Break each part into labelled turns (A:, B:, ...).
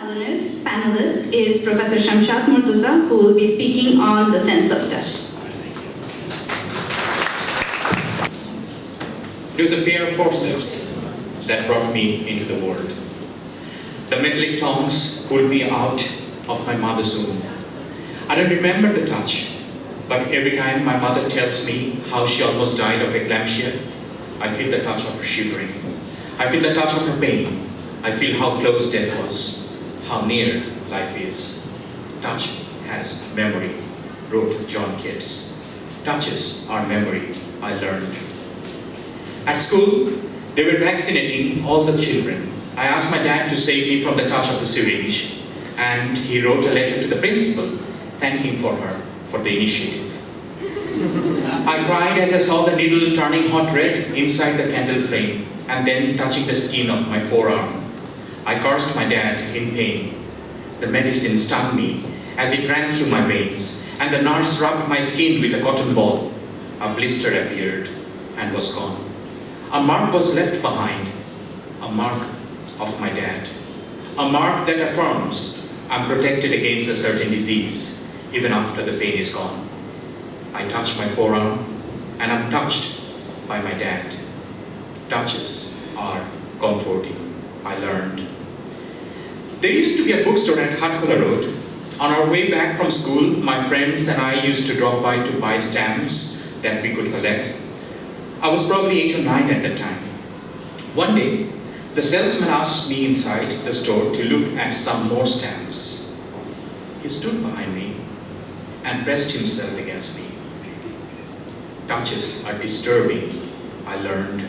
A: panelist is Professor Shamsad Mortuza, who will be speaking on the sense of touch.
B: It was a pair of forceps that brought me into the world. The metallic tongs pulled me out of my mother's womb. I don't remember the touch, but every time my mother tells me how she almost died of eclampsia, I feel the touch of her shivering. I feel the touch of her pain. I feel how close death was, how near life is. Touch has memory, wrote John Keats. Touches are memory, I learned. At school, they were vaccinating all the children. I asked my dad to save me from the touch of the syringe, and he wrote a letter to the principal, thanking for her for the initiative. I cried as I saw the needle turning hot red inside the candle flame and then touching the skin of my forearm. I cursed my dad in pain. The medicine stung me as it ran through my veins, and the nurse rubbed my skin with a cotton ball. A blister appeared and was gone. A mark was left behind, a mark of my dad. A mark that affirms I'm protected against a certain disease, even after the pain is gone. I touch my forearm, and I'm touched by my dad. Touches are comforting, I learned. There used to be a bookstore at Hatkula Road. On our way back from school, my friends and I used to drop by to buy stamps that we could collect. I was probably 8 or 9 at the time. One day, the salesman asked me inside the store to look at some more stamps. He stood behind me and pressed himself against me. Touches are disturbing, I learned.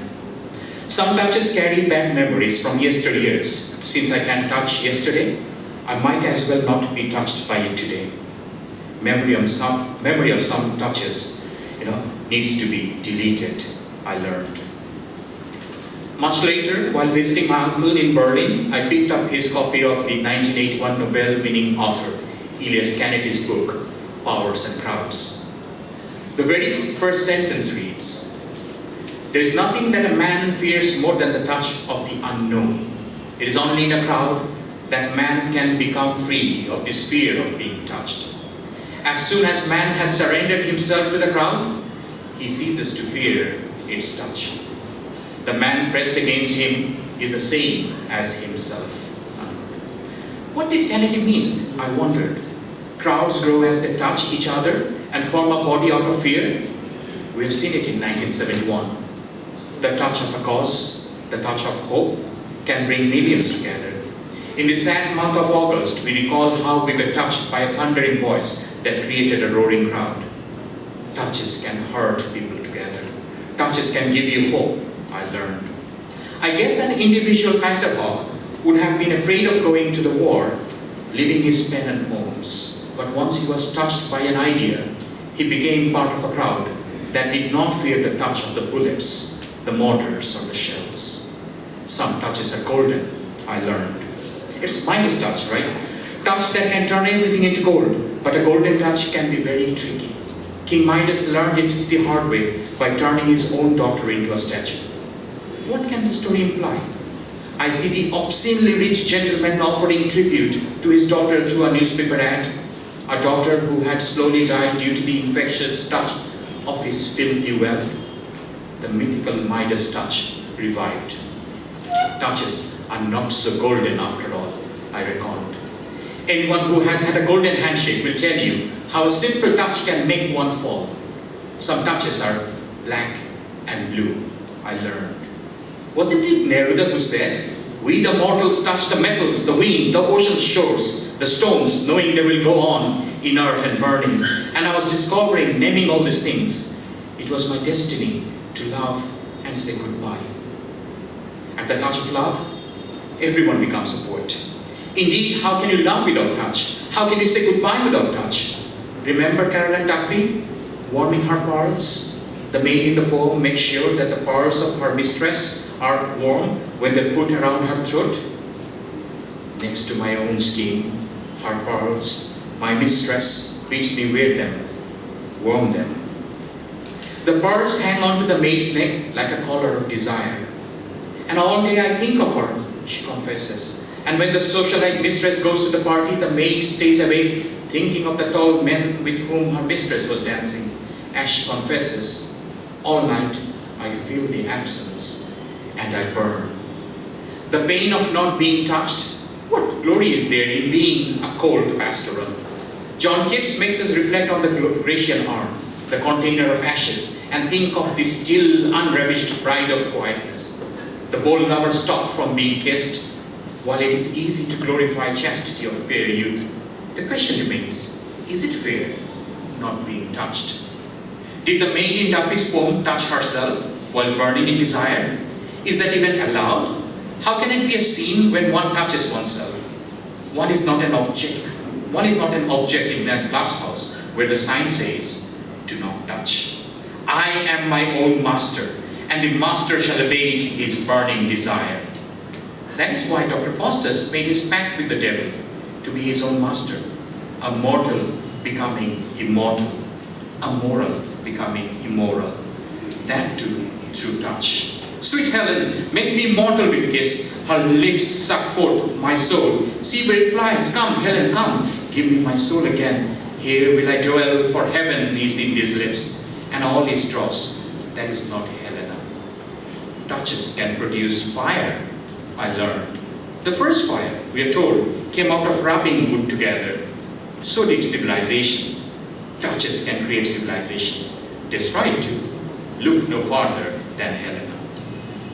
B: Some touches carry bad memories from yesteryears. Since I can't touch yesterday, I might as well not be touched by it today. Memory of some touches, needs to be deleted, I learned. Much later, while visiting my uncle in Berlin, I picked up his copy of the 1981 Nobel-winning author Elias Canetti's book, Powers and Crowds. The very first sentence reads, "There is nothing that a man fears more than the touch of the unknown. It is only in a crowd that man can become free of this fear of being touched. As soon as man has surrendered himself to the crowd, he ceases to fear its touch. The man pressed against him is the same as himself." What did Kennedy mean? I wondered. Crowds grow as they touch each other and form a body out of fear? We have seen it in 1971. The touch of a cause, the touch of hope, can bring millions together. In the sad month of August, we recall how we were touched by a thundering voice that created a roaring crowd. Touches can hurt people together. Touches can give you hope, I learned. I guess an individual Kaiserhawk would have been afraid of going to the war, leaving his pen and poems. But once he was touched by an idea, he became part of a crowd that did not fear the touch of the bullets, the mortars, or the shells. Some touches are golden, I learned. It's Midas touch, right? Touch that can turn everything into gold, but a golden touch can be very tricky. King Midas learned it the hard way by turning his own daughter into a statue. What can the story imply? I see the obscenely rich gentleman offering tribute to his daughter through a newspaper ad, a daughter who had slowly died due to the infectious touch of his filthy wealth. The mythical Midas touch revived. Touches are not so golden after all, I reckoned. Anyone who has had a golden handshake will tell you how a simple touch can make one fall. Some touches are black and blue, I learned. Wasn't it Neruda who said, "We the mortals touch the metals, the wind, the ocean's shores, the stones, knowing they will go on, inert and burning." And I was discovering, naming all these things. It was my destiny to love and say goodbye. At the touch of love, everyone becomes a poet. Indeed, how can you love without touch? How can you say goodbye without touch? Remember Caroline Duffy, warming her pearls? The maid in the poem makes sure that the pearls of her mistress are warm when they're put around her throat. Next to my own skin, her pearls, my mistress bids me wear them, warm them. The pearls hang onto the maid's neck like a collar of desire. And all day I think of her, she confesses, And when the socialite mistress goes to the party, the maid stays away, thinking of the tall men with whom her mistress was dancing, as she confesses, all night I feel the absence and I burn. The pain of not being touched, what glory is there in being a cold pastoral? John Keats makes us reflect on the Grecian arm, the container of ashes, and think of the still unravished pride of quietness. The bold lover stopped from being kissed, while it is easy to glorify chastity of fair youth. The question remains, is it fair not being touched? Did the maid in Duffy's poem touch herself while burning in desire? Is that even allowed? How can it be a scene when one touches oneself? One is not an object. One is not an object in a glass house where the sign says, "Do not touch." I am my own master, and the master shall abate his burning desire. That is why Dr. Faustus made his pact with the devil, to be his own master, a mortal becoming immortal, a moral becoming immoral. That too through touch. Sweet Helen, make me mortal with a kiss. Her lips suck forth my soul. See where it flies. Come, Helen, come. Give me my soul again. Here will I dwell, for heaven is in these lips, and all is dross. That is not Helena. Touches can produce fire, I learned. The first fire, we are told, came out of rubbing wood together. So did civilization. Touches can create civilization. Destroy it too. Look no farther than Helena.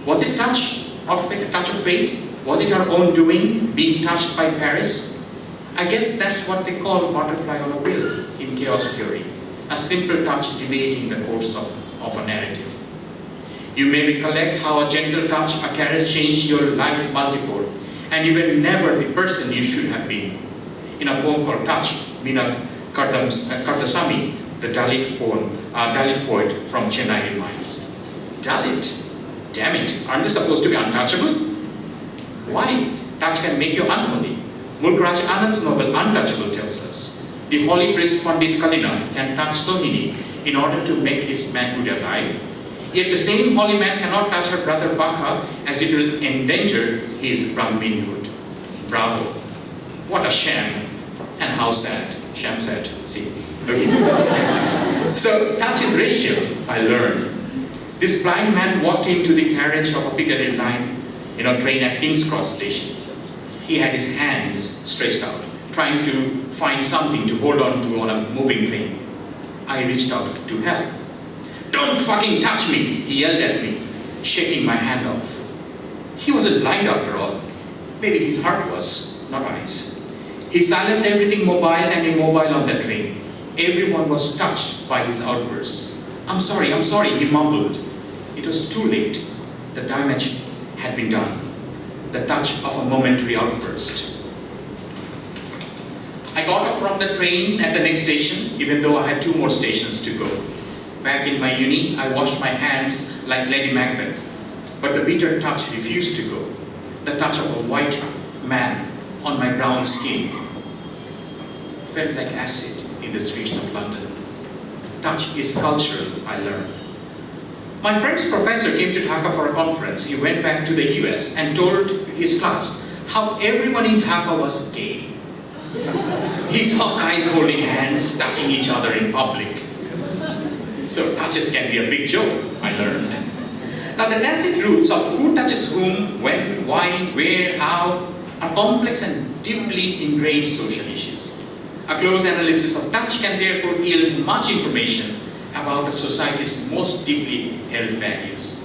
B: Was it touch of fate? Was it our own doing, being touched by Paris? I guess that's what they call butterfly on a wheel in chaos theory. A simple touch deviating the course of a narrative. You may recollect how a gentle touch, a caress changed your life multifold, and you were never the person you should have been. In a poem called Touch, Meena Kartasamy, the Dalit poet from Chennai reminds. Dalit? Damn it, aren't they supposed to be untouchable? Why? Touch can make you unholy. Mulkraj Anand's novel Untouchable tells us, the holy priest Pandit Kalinath can touch Sohini in order to make his manhood alive. Yet the same holy man cannot touch her brother Baka, as it will endanger his Brahminhood. Bravo. What a sham. And how sad. Shamsad. See. Okay. So touch is racial, I learned. This blind man walked into the carriage of a Piccadilly line, train at King's Cross station. He had his hands stretched out, trying to find something to hold on to on a moving train. I reached out to help. "Don't fucking touch me," he yelled at me, shaking my hand off. He wasn't blind after all. Maybe his heart was, not eyes. He silenced everything mobile and immobile on the train. Everyone was touched by his outbursts. I'm sorry, he mumbled. It was too late. The damage had been done. The touch of a momentary outburst. I got off from the train at the next station, even though I had 2 more stations to go. Back in my uni, I washed my hands like Lady Macbeth, but the bitter touch refused to go. The touch of a white man on my brown skin felt like acid in the streets of London. Touch is cultural, I learned. My friend's professor came to Dhaka for a conference. He went back to the US and told his class how everyone in Dhaka was gay. He saw guys holding hands, touching each other in public. So touches can be a big joke, I learned. Now the tacit rules of who touches whom, when, why, where, how are complex and deeply ingrained social issues. A close analysis of touch can therefore yield much information about a society's most deeply held values.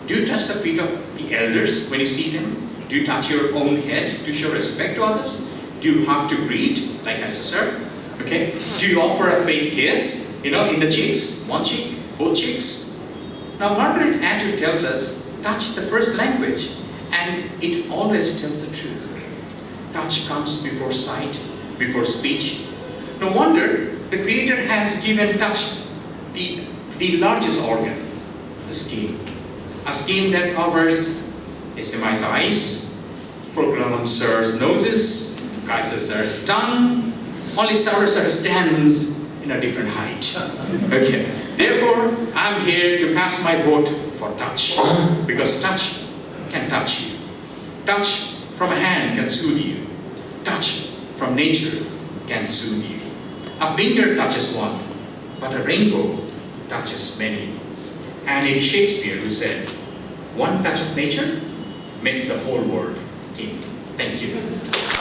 B: Do you touch the feet of the elders when you see them? Do you touch your own head to show respect to others? Do you hug to greet, like SSR? Okay. Do you offer a fake kiss, in the cheeks? One cheek, both cheeks? Now Margaret Atwood tells us, touch is the first language, and it always tells the truth. Touch comes before sight, before speech. No wonder the Creator has given touch the largest organ, the skin. A skin that covers SMI's eyes, Proclumsir's noses, Kaiser's tongue. Only Sarasar stands in a different height. Okay. Therefore, I'm here to cast my vote for touch, because touch can touch you. Touch from a hand can soothe you. Touch from nature can soothe you. A finger touches one, but a rainbow touches many. And it is Shakespeare who said, one touch of nature makes the whole world king. Thank you.